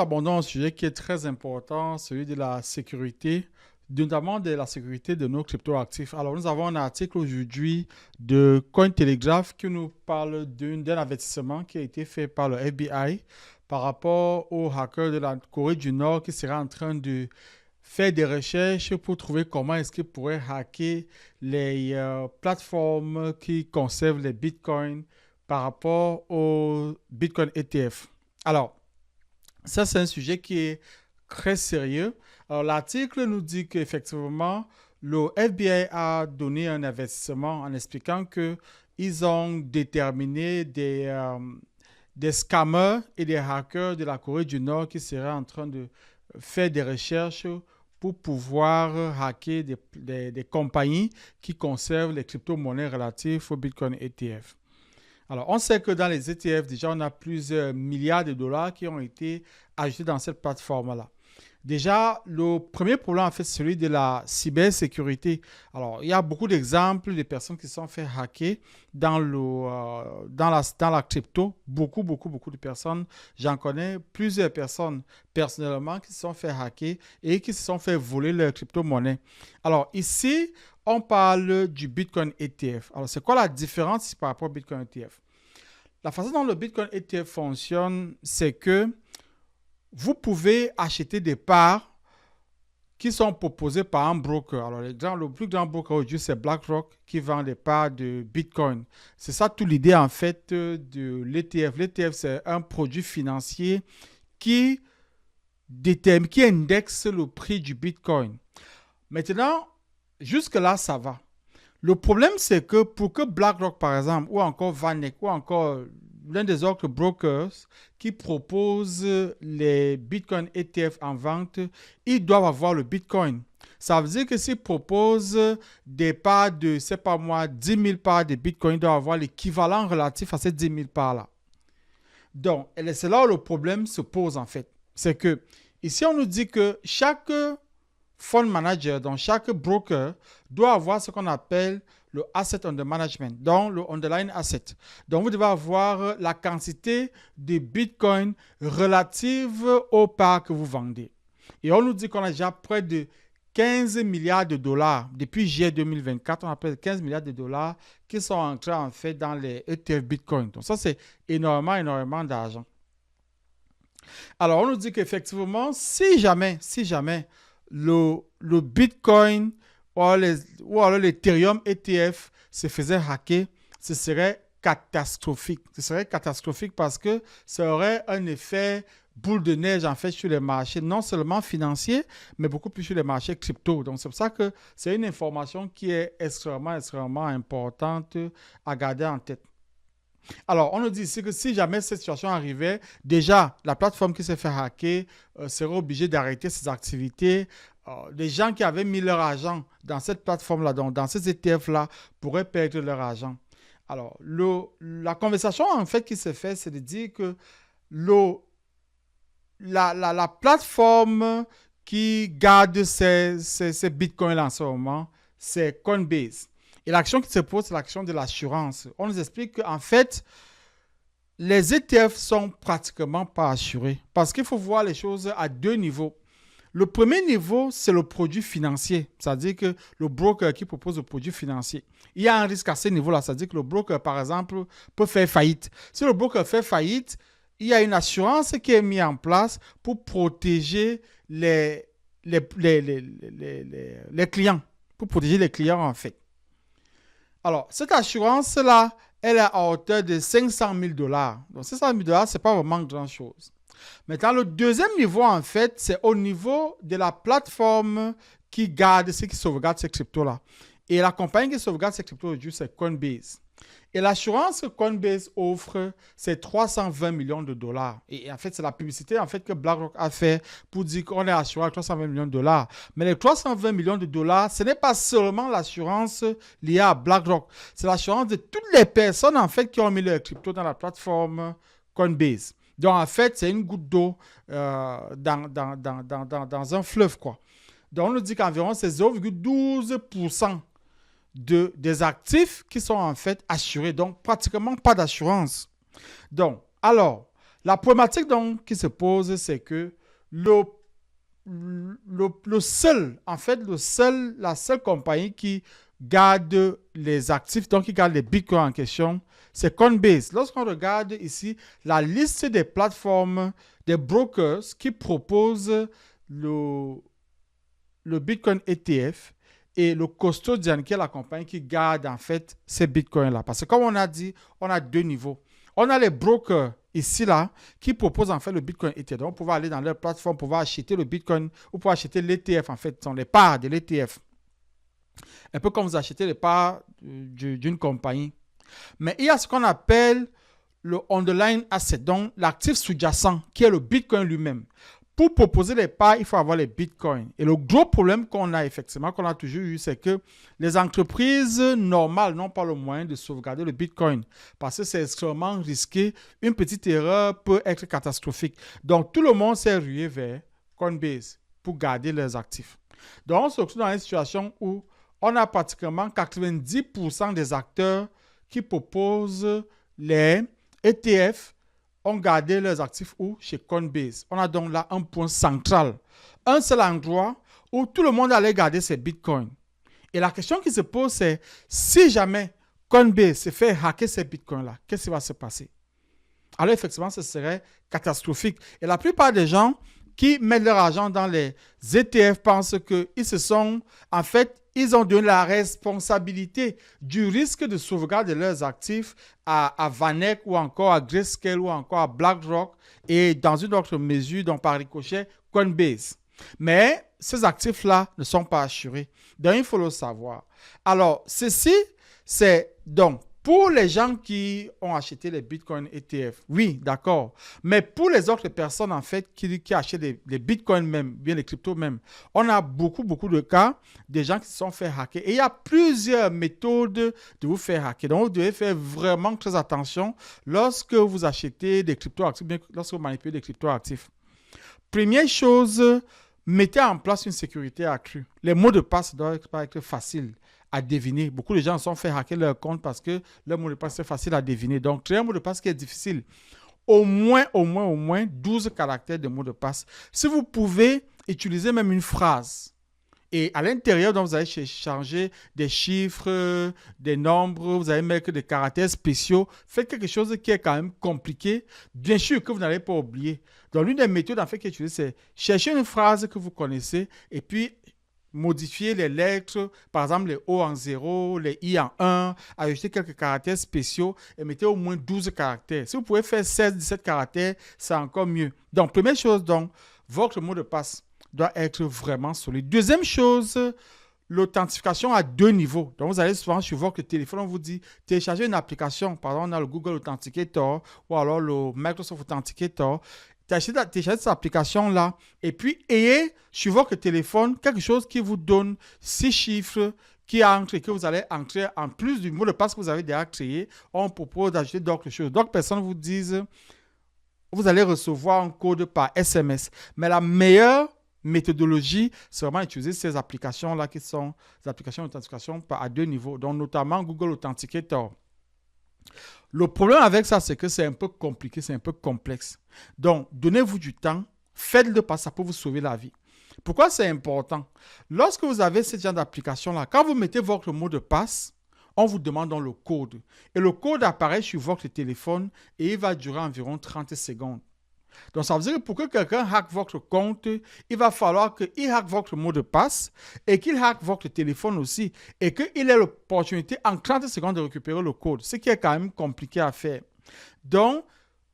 abordons un sujet qui est très important, celui de la sécurité, notamment de la sécurité de nos cryptoactifs. Alors, nous avons un article aujourd'hui de Cointelegraph qui nous parle d'un avertissement qui a été fait par le FBI par rapport aux hackers de la Corée du Nord qui seraient en train de faire des recherches pour trouver comment est-ce qu'ils pourraient hacker les plateformes qui conservent les bitcoins par rapport au Bitcoin ETF. Alors, ça, c'est un sujet qui est très sérieux. Alors, l'article nous dit qu'effectivement, le FBI a donné un avertissement en expliquant qu'ils ont déterminé des scammers et des hackers de la Corée du Nord qui seraient en train de faire des recherches pour pouvoir hacker des compagnies qui conservent les crypto-monnaies relatives au Bitcoin ETF. Alors, on sait que dans les ETF, déjà, on a plusieurs milliards de dollars qui ont été ajoutés dans cette plateforme-là. Déjà, le premier problème, en fait, c'est celui de la cybersécurité. Alors, il y a beaucoup d'exemples de personnes qui se sont fait hacker dans la crypto. Beaucoup de personnes. J'en connais plusieurs personnes personnellement qui se sont fait hacker et qui se sont fait voler leur crypto-monnaie. Alors, ici, on parle du Bitcoin ETF. Alors, c'est quoi la différence par rapport au Bitcoin ETF? La façon dont le Bitcoin ETF fonctionne, c'est que vous pouvez acheter des parts qui sont proposées par un broker. Alors, le plus grand broker aujourd'hui, c'est BlackRock qui vend des parts de Bitcoin. C'est ça toute l'idée, en fait, de l'ETF. L'ETF, c'est un produit financier qui indexe le prix du Bitcoin. Maintenant, jusque-là, ça va. Le problème, c'est que pour que BlackRock, par exemple, ou encore VanEck, ou encore l'un des autres brokers qui proposent les Bitcoin ETF en vente, ils doivent avoir le Bitcoin. Ça veut dire que s'ils proposent des parts de, c'est pas moi, 10 000 parts de Bitcoin, ils doivent avoir l'équivalent relatif à ces 10 000 parts-là. Donc, c'est là où le problème se pose en fait. C'est que ici, on nous dit que chaque fund manager, donc chaque broker, doit avoir ce qu'on appelle le asset under management, donc le underlying asset. Donc, vous devez avoir la quantité de Bitcoin relative aux parts que vous vendez. Et on nous dit qu'on a déjà près de 15 milliards de dollars. Depuis juillet 2024, on a près de 15 milliards de dollars qui sont entrés en fait dans les ETF Bitcoin. Donc, ça, c'est énormément d'argent. Alors, on nous dit qu'effectivement, si jamais le Bitcoin ou alors l'Ethereum ETF se faisait hacker, ce serait catastrophique. Ce serait catastrophique parce que ça aurait un effet boule de neige en fait sur les marchés, non seulement financiers, mais beaucoup plus sur les marchés crypto. Donc, c'est pour ça que c'est une information qui est extrêmement importante à garder en tête. Alors, on nous dit ici que si jamais cette situation arrivait, déjà, la plateforme qui s'est fait hacker serait obligée d'arrêter ses activités. Les gens qui avaient mis leur argent dans cette plateforme-là, dans ces ETF-là, pourraient perdre leur argent. Alors, la conversation, en fait, qui se fait, c'est de dire que la plateforme qui garde ces bitcoins-là en ce moment, c'est Coinbase. Et l'action qui se pose, c'est l'action de l'assurance. On nous explique qu'en fait, les ETF sont pratiquement pas assurés parce qu'il faut voir les choses à deux niveaux. Le premier niveau, c'est le produit financier, c'est-à-dire que le broker qui propose le produit financier. Il y a un risque à ce niveau-là, c'est-à-dire que le broker, par exemple, peut faire faillite. Si le broker fait faillite, il y a une assurance qui est mise en place pour protéger les clients, pour protéger les clients en fait. Alors, cette assurance-là, elle est à hauteur de 500 000 dollars. Donc, 500 000 dollars, ce n'est pas vraiment grand-chose. Maintenant, le deuxième niveau, en fait, c'est au niveau de la plateforme qui garde, qui sauvegarde ces cryptos-là. Et la compagnie qui sauvegarde ces cryptos aujourd'hui, c'est Coinbase. Et l'assurance que Coinbase offre, c'est 320 millions de dollars. Et en fait, c'est la publicité en fait, que BlackRock a fait pour dire qu'on est assuré à 320 millions de dollars. Mais les 320 millions de dollars, ce n'est pas seulement l'assurance liée à BlackRock. C'est l'assurance de toutes les personnes en fait, qui ont mis leur crypto dans la plateforme Coinbase. Donc, en fait, c'est une goutte d'eau dans un fleuve, quoi. Donc, on nous dit qu'environ c'est 0,12% des actifs qui sont en fait assurés. Donc, pratiquement pas d'assurance. Donc, alors, La problématique donc qui se pose, c'est que le, la seule compagnie qui garde les actifs, donc qui garde les bitcoins en question, c'est Coinbase. Lorsqu'on regarde ici la liste des plateformes, des brokers qui proposent le, le Bitcoin ETF et le custodian, qui est la compagnie qui garde en fait ces bitcoins-là. Parce que comme on a dit, on a deux niveaux. On a les brokers ici, là, qui proposent en fait le Bitcoin ETF. Donc, on peut aller dans leur plateforme, pouvoir acheter le Bitcoin ou pouvoir acheter l'ETF, en fait, ce sont les parts de l'ETF. Un peu comme vous achetez les parts d'une compagnie. Mais il y a ce qu'on appelle le underlying asset, donc l'actif sous-jacent, qui est le Bitcoin lui-même. Pour proposer les parts, il faut avoir les bitcoins. Et le gros problème qu'on a effectivement, qu'on a toujours eu, c'est que les entreprises normales n'ont pas le moyen de sauvegarder le bitcoin parce que c'est extrêmement risqué. Une petite erreur peut être catastrophique. Donc, tout le monde s'est rué vers Coinbase pour garder leurs actifs. Donc, on se retrouve dans une situation où on a pratiquement 90% des acteurs qui proposent les ETF ont gardé leurs actifs où? Chez Coinbase. On a donc là un point central, un seul endroit où tout le monde allait garder ses bitcoins. Et la question qui se pose, c'est si jamais Coinbase se fait hacker ces bitcoins-là, qu'est-ce qui va se passer? Alors effectivement, ce serait catastrophique. Et la plupart des gens qui mettent leur argent dans les ETF pensent qu'ils se sont, en fait, ils ont donné la responsabilité du risque de sauvegarde de leurs actifs à VanEck ou encore à Grayscale ou encore à BlackRock et dans une autre mesure, donc par ricochet, Coinbase. Mais ces actifs-là ne sont pas assurés. Donc, il faut le savoir. Alors, ceci, c'est donc pour les gens qui ont acheté les Bitcoin ETF, oui, d'accord. Mais pour les autres personnes, en fait, qui achètent les Bitcoins même, bien les cryptos même, on a beaucoup de cas des gens qui se sont fait hacker. Et il y a plusieurs méthodes de vous faire hacker. Donc, vous devez faire vraiment très attention lorsque vous achetez des cryptos actifs, lorsque vous manipulez des cryptos actifs. Première chose, mettez en place une sécurité accrue. Les mots de passe doivent pas être faciles à deviner. Beaucoup de gens se sont fait hacker leur compte parce que leur mot de passe est facile à deviner. Donc, créer un mot de passe qui est difficile. Au moins 12 caractères de mot de passe. Si vous pouvez utiliser même une phrase et à l'intérieur, donc, vous allez changer des chiffres, des nombres, vous allez mettre des caractères spéciaux. Faites quelque chose qui est quand même compliqué. Bien sûr que vous n'allez pas oublier. Donc, l'une des méthodes en fait qui est utilisée, c'est chercher une phrase que vous connaissez et puis modifier les lettres, par exemple les O en 0, les I en 1, ajouter quelques caractères spéciaux et mettez au moins 12 caractères. Si vous pouvez faire 16, 17 caractères, c'est encore mieux. Donc, première chose, donc, votre mot de passe doit être vraiment solide. Deuxième chose, l'authentification à deux niveaux. Donc, vous allez souvent sur votre téléphone, on vous dit télécharger une application. Par exemple, on a le Google Authenticator ou alors le Microsoft Authenticator. Téléchargez cette application-là et puis ayez sur votre téléphone quelque chose qui vous donne 6 chiffres qui entrent et que vous allez entrer en plus du mot de passe que vous avez déjà créé. On propose d'ajouter d'autres choses. D'autres personnes vous disent vous allez recevoir un code par SMS. Mais la meilleure méthodologie, c'est vraiment utiliser ces applications-là qui sont des applications d'authentification à deux niveaux, donc notamment Google Authenticator. Le problème avec ça, c'est que c'est un peu compliqué, c'est un peu complexe. Donc, donnez-vous du temps, faites-le parce que ça peut vous sauver la vie. Pourquoi c'est important? Lorsque vous avez ce genre d'application-là, quand vous mettez votre mot de passe, on vous demande donc le code. Et le code apparaît sur votre téléphone et il va durer environ 30 secondes. Donc, ça veut dire que pour que quelqu'un hack votre compte, il va falloir qu'il hack votre mot de passe et qu'il hack votre téléphone aussi et qu'il ait l'opportunité en 30 secondes de récupérer le code, ce qui est quand même compliqué à faire. Donc,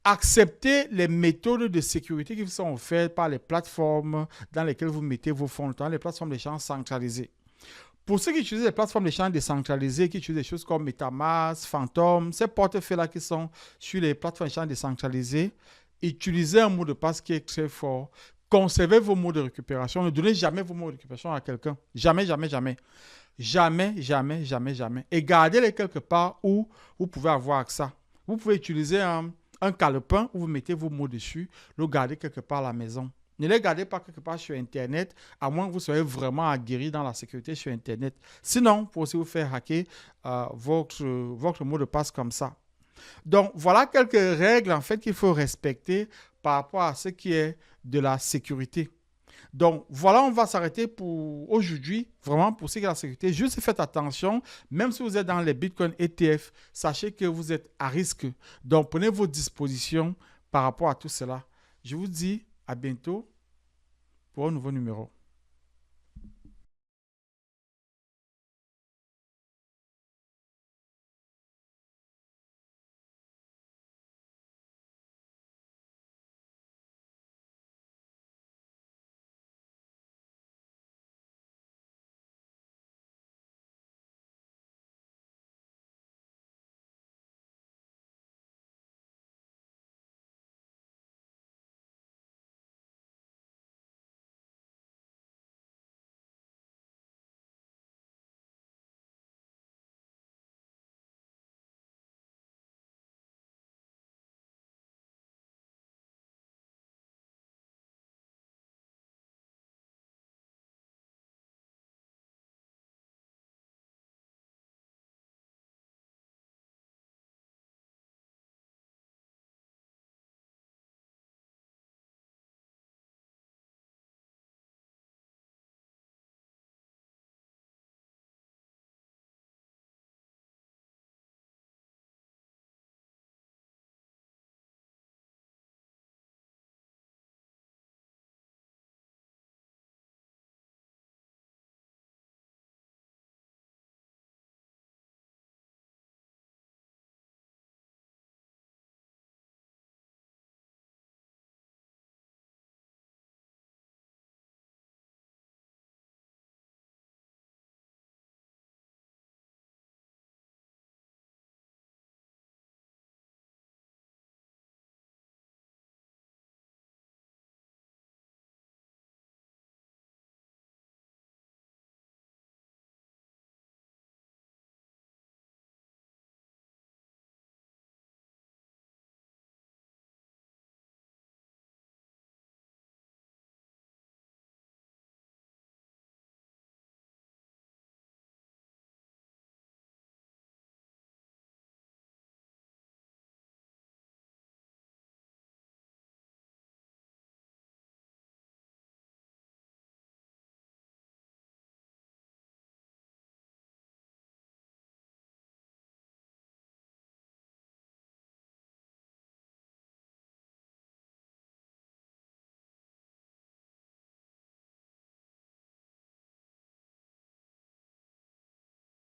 acceptez les méthodes de sécurité qui vous sont offertes par les plateformes dans lesquelles vous mettez vos fonds, notamment les plateformes d'échange centralisées. Pour ceux qui utilisent les plateformes d'échange décentralisées, qui utilisent des choses comme MetaMask, Phantom, ces portefeuilles-là qui sont sur les plateformes d'échange décentralisées, utilisez un mot de passe qui est très fort. Conservez vos mots de récupération. Ne donnez jamais vos mots de récupération à quelqu'un. Jamais. Et gardez-les quelque part où vous pouvez avoir accès. Vous pouvez utiliser un calepin où vous mettez vos mots dessus, le gardez quelque part à la maison. Ne les gardez pas quelque part sur Internet, à moins que vous soyez vraiment aguerri dans la sécurité sur Internet. Sinon, vous pouvez aussi vous faire hacker votre mot de passe comme ça. Donc, voilà quelques règles en fait qu'il faut respecter par rapport à ce qui est de la sécurité. Donc, voilà, on va s'arrêter pour aujourd'hui, vraiment pour ce qui est de la sécurité. Juste faites attention, même si vous êtes dans les Bitcoin ETF, sachez que vous êtes à risque. Donc, prenez vos dispositions par rapport à tout cela. Je vous dis à bientôt pour un nouveau numéro.